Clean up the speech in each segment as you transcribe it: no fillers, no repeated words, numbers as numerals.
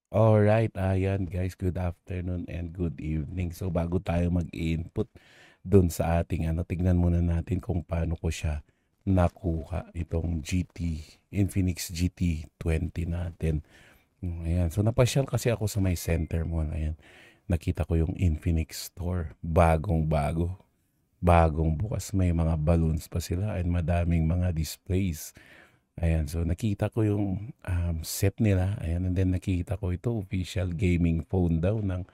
Alright, ayan guys, good afternoon and good evening. So bago tayo mag-input dun sa ating tignan muna natin kung paano ko siya nakuha itong Infinix GT20 natin. Ayan, so napasyal kasi ako sa may center mo. Ayan, nakita ko yung Infinix store, bagong bukas, may mga balloons pa sila and madaming mga displays. Ayan, so nakita ko yung set nila. Ayan, and then nakita ko ito, official gaming phone daw ng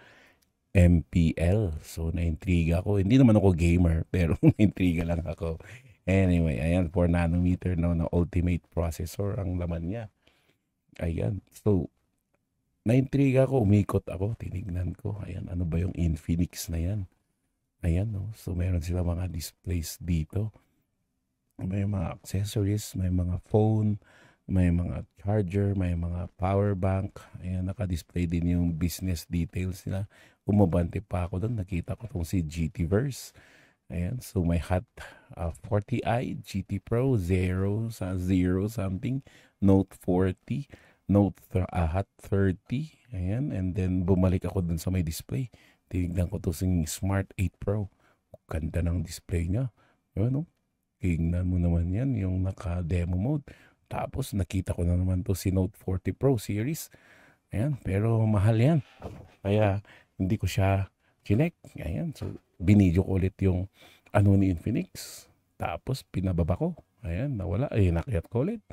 MPL. So naintriga ako. Hindi naman ako gamer, pero naintriga lang ako. Anyway, ayan, 4 nanometer na ultimate processor ang laman niya. Ayan, so naintriga ako, umikot ako, tinignan ko. Ayan, ano ba yung Infinix na yan? Ayan, no? So meron sila mga displays dito. May mga accessories, may mga phone, may mga charger, may mga power bank. Ayan, naka-display din yung business details nila. Umabante pa ako doon, nakita ko tong si GTverse. Ayan, so may Hot 40i, GT Pro, zero something, Note 40, Hot 30. Ayan, and then bumalik ako dun sa may display. Tinignan ko to sing Smart 8 Pro. Ganda ng display niya. Ano? Tingnan mo naman yan, yung naka-demo mode. Tapos nakita ko na naman to si Note 40 Pro series. Ayan, pero mahal yan. Kaya hindi ko siya chinek. Ayan, so binidyo ko ulit yung ni Infinix. Tapos pinababa ko. Ayan, nawala. Ay, nakyat ko ulit.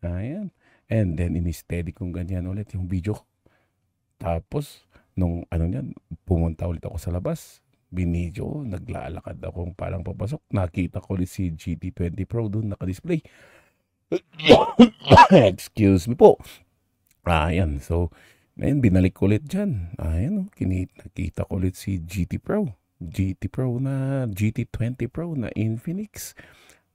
Ayan. And then, in-steady kong ganyan ulit yung video ko. Tapos, nung niyan, pumunta ulit ako sa labas. Binidyo, naglalakad akong parang papasok. Nakita ko ulit si GT20 Pro doon naka-display. Excuse me po. Ayan, so, ngayon binalik ko ulit dyan. Ayan, nakita ko ulit si GT Pro. GT Pro na, GT20 Pro na Infinix.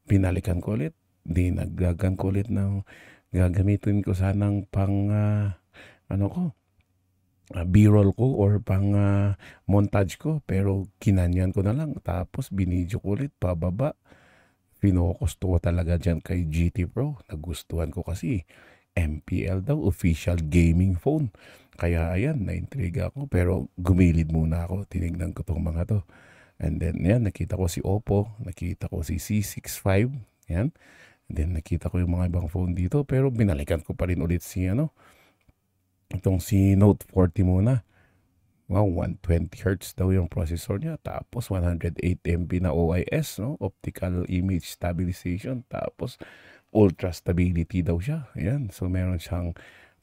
Binalikan ko ulit. Nagdagan ko ulit ng gagamitin ko sanang pang, B-roll ko or pang montage ko. Pero kinanyan ko na lang. Tapos binidyo ko ulit pababa. Pinokusto ko talaga dyan kay GT Pro. Nagustuhan ko kasi MPL daw, official gaming phone. Kaya ayan, naintriga ako. Pero gumilid muna ako. Tinignan ko tong mga to. And then, yan, nakita ko si Oppo. Nakita ko si C65. Yan. And then, nakita ko yung mga ibang phone dito. Pero binalikan ko pa rin ulit si, itong si Note 40 muna. Wow, 120 Hz daw yung processor niya. Tapos 108 MB na OIS, no? Optical Image Stabilization. Tapos ultra stability daw siya. Ayan, so meron siyang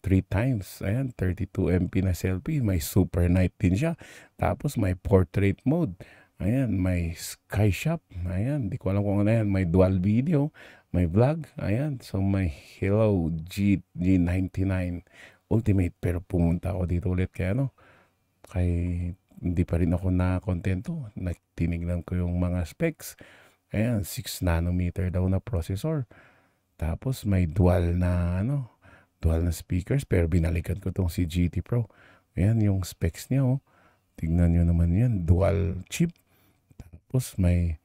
3 times. Ayan, 32 MP na selfie. May super night din siya. Tapos may portrait mode. Ayan, may sky shop. Ayan, di ko alam kung ano yan. May dual video. May vlog. Ayan, so may Hello G99 Ultimate. Pero pumunta ako dito ulit kaya kay hindi pa rin ako na-kontento. Tinignan ko yung mga specs. Ayan, 6 nanometer daw na processor. Tapos may dual na speakers. Pero binalikan ko tong si GT Pro. Ayan, yung specs niya, oh. Tignan nyo naman yan. Dual chip. Tapos may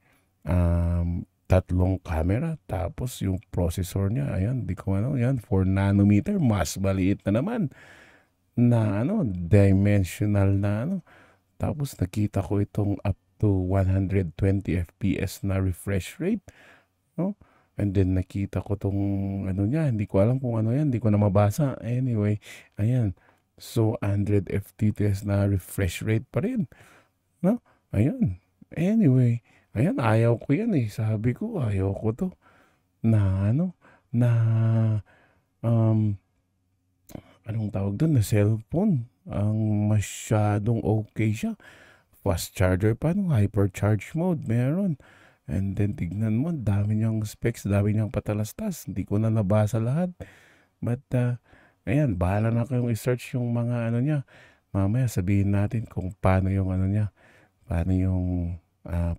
tatlong camera. Tapos yung processor niya, ayan, di ko yan, 4 nanometer. Mas maliit na naman na dimensional na Tapos nakita ko itong up to 120 FPS na refresh rate, no? And then nakita ko tong niya, hindi ko alam kung ano yan, hindi ko na mabasa. Anyway, ayan. So 100 FPS na refresh rate pa rin, no? Ayan. Anyway, ayan, ayaw ko yan eh. Sabi ko, ayaw ko to na na um anong tawag doon, na cellphone. Ang masyadong okay siya. Fast charger pa, hypercharge mode, meron. And then tignan mo, dami niyang specs, dami niyang patalastas. Hindi ko na nabasa lahat. But, ayan, bahala na kayong i-search yung mga niya. Mamaya sabihin natin kung paano yung niya. Paano yung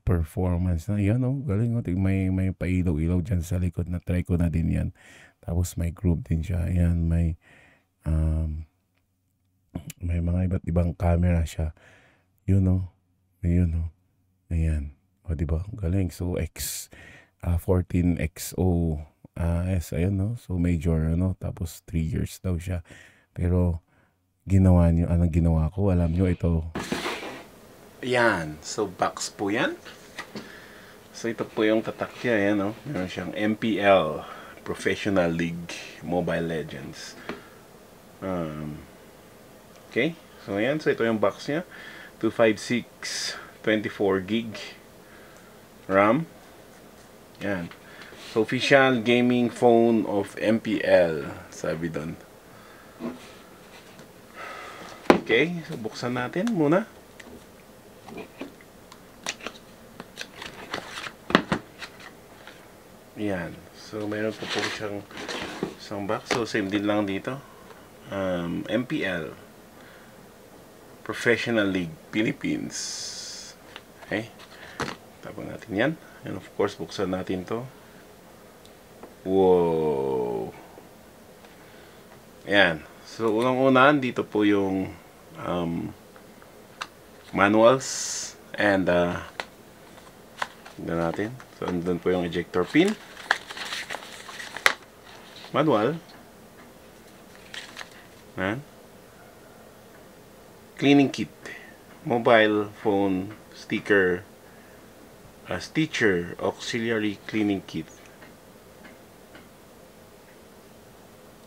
performance na. Yan, galing. May pailaw-ilaw dyan sa likod na try ko na din yan. Tapos may group din siya. Ayan, um, may mga iba't ibang camera siya. Yun, ayun, ayan. O, diba? Galing. So, 14XO S, ayun, so major, tapos 3 years daw siya. Pero, ginawa nyo, anong ginawa ko, alam nyo, ito. Ayan, so box po yan. So ito po yung tatak niya, ayan, no? Meron siyang MPL, Professional League Mobile Legends. Okay, so ayan, so ito yung box niya. 256, 24 gig RAM. Ayan. So official gaming phone of MPL, sabi doon. Okay, so buksan natin muna. Yan. So, mayroon po siyang isang box. So, same din lang dito. MPL. Professional League Philippines. Okay. Tapos natin yan. And of course, buksan natin to. Wow. Yan. So, unang-una, dito po yung manuals and tignan natin. So, andun po yung ejector pin. Manual. Yan. Cleaning kit. Mobile phone sticker. Stitcher auxiliary cleaning kit.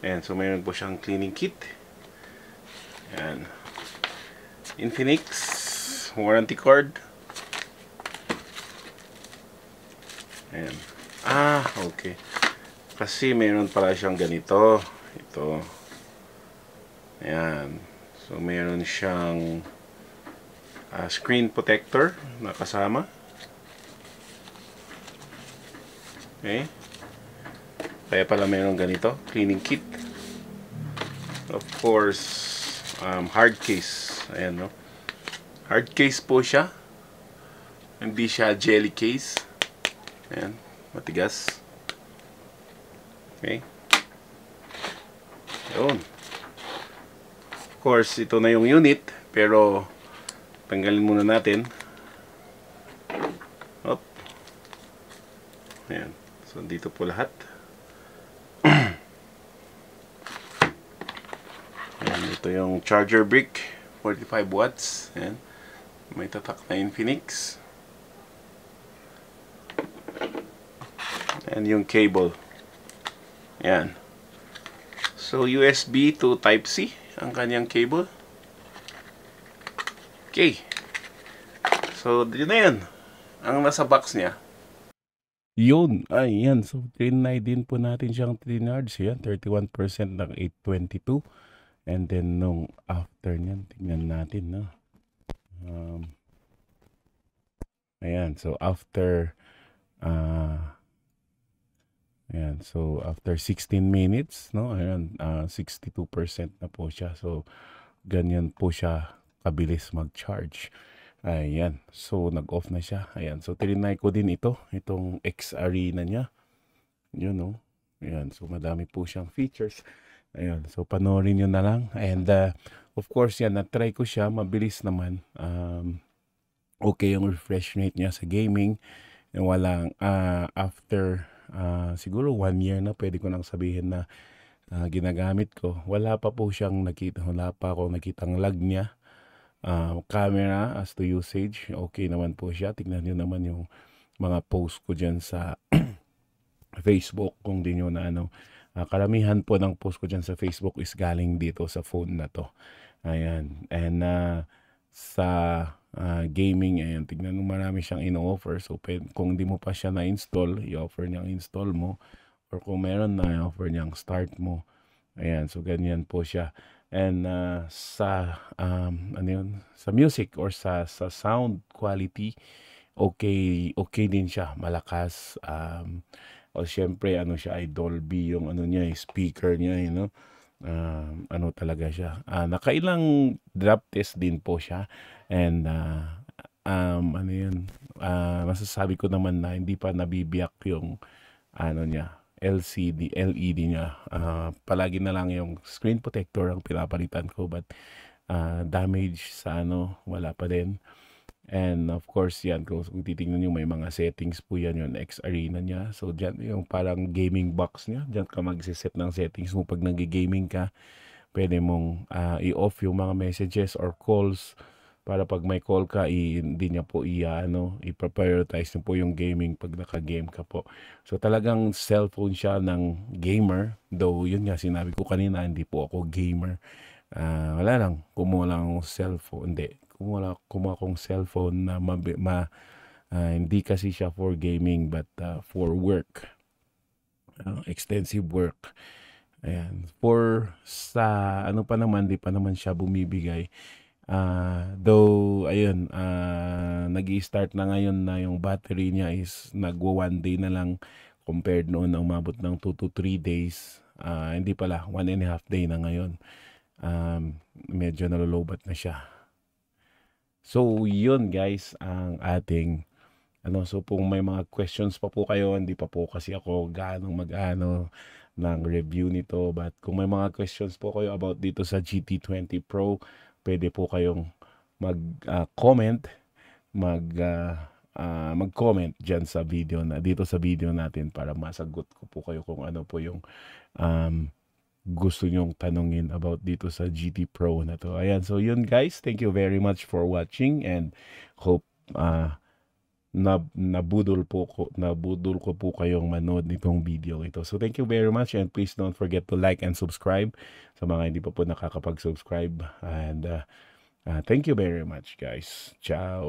Ayan. So, mayroon po siyang cleaning kit. Ayan. Infinix warranty card. Ayan. Okay. Kasi meron pala siyang ganito. Ito. Ayan. So, meron siyang screen protector na kasama. Okay. Kaya pala meron ganito. Cleaning kit. Of course, hard case. Ayan, no? Hard case po siya. Hindi siya jelly case. Ayan, matigas. Okay. Yun. Of course, ito na yung unit. Pero, tanggalin muna natin. Op. Ayan. So, dito po lahat. Ayan, ito yung charger brick. 45 watts. Ayan. May tatak na Infinix. And yung cable. Ayan. So, USB to Type-C ang kanyang cable. Okay. So, yun na yan. Ang nasa box niya. Yun. Ay, yan. So, trinay din po natin siyang trinards. Yan, 31% ng 822. And then, nung after niyan, tingnan natin, no? Ayan. So, after ayan, so after 16 minutes, no, ayan, 62% na po siya. So, ganyan po siya kabilis mag-charge. Ayan, so nag-off na siya. Ayan, so trinay ko din itong X-Arena niya. Yun, no. Ayan, so madami po siyang features. Ayan, so panoorin nyo na lang. And of course, yan, na-try ko siya. Mabilis naman. Okay yung refresh rate niya sa gaming. Walang after siguro 1 year na pwede ko nang sabihin na ginagamit ko. Wala pa po siyang wala pa akong nakitang lag niya. Camera as to usage, okay naman po siya. Tignan nyo naman yung mga post ko dyan sa Facebook kung di nyo na karamihan po ng post ko dyan sa Facebook is galing dito sa phone na to. Ayan. And sa gaming, ayan, tignan mo, marami siyang ino-offer. So, kung di mo pa siya na-install, i-offer niyang install mo. Or kung meron na, i-offer niyang start mo. Ayan, so ganyan po siya. And sa, sa music or sa sound quality, okay din siya. Malakas. O syempre, siya ay Dolby, yung niya, speaker niya, talaga siya. Nakailang drop test din po siya. And masasabi ko naman na hindi pa nabibiyak yung niya, LED niya. Palagi na lang yung screen protector ang pinapalitan ko, but damage sa wala pa din. And of course yan, kung titingnan nyo, may mga settings po yan, yung X-Arena niya. So dyan yung parang gaming box niya, dyan ka magsiset ng settings mo pag nag-gaming ka. pwede mong i-off yung mga messages or calls para pag may call ka, hindi niya po i-prioritize niyo po yung gaming pag naka-game ka po. So talagang cellphone siya ng gamer. Though yun nga sinabi ko kanina, hindi po ako gamer. Wala lang, kumuha lang akong cellphone. Hindi, kumuha akong cellphone na hindi kasi siya for gaming but for work. Extensive work. Ayan. For sa ano pa naman, di pa naman siya bumibigay. Though, ayun, nag-i-start na ngayon na yung battery niya is nagwa 1 day na lang compared noon na umabot ng 2 to 3 days. Hindi pala, 1.5 day na ngayon. Medyo nalolobat na siya. So, yun guys, ang ating so kung may mga questions pa po kayo, hindi pa po kasi ako ganong ng review nito. But kung may mga questions po kayo about dito sa GT20 Pro, pwede po kayong mag-comment, mag-comment dyan sa video dito sa video natin para masagot ko po kayo kung ano po yung gusto nyong tanungin about dito sa GT Pro na to. Ayan, so yun guys, thank you very much for watching and hope nabudol ko po kayong manood nitong video ito. So thank you very much and please don't forget to like and subscribe sa mga hindi pa po nakakapag-subscribe. And thank you very much guys. Ciao!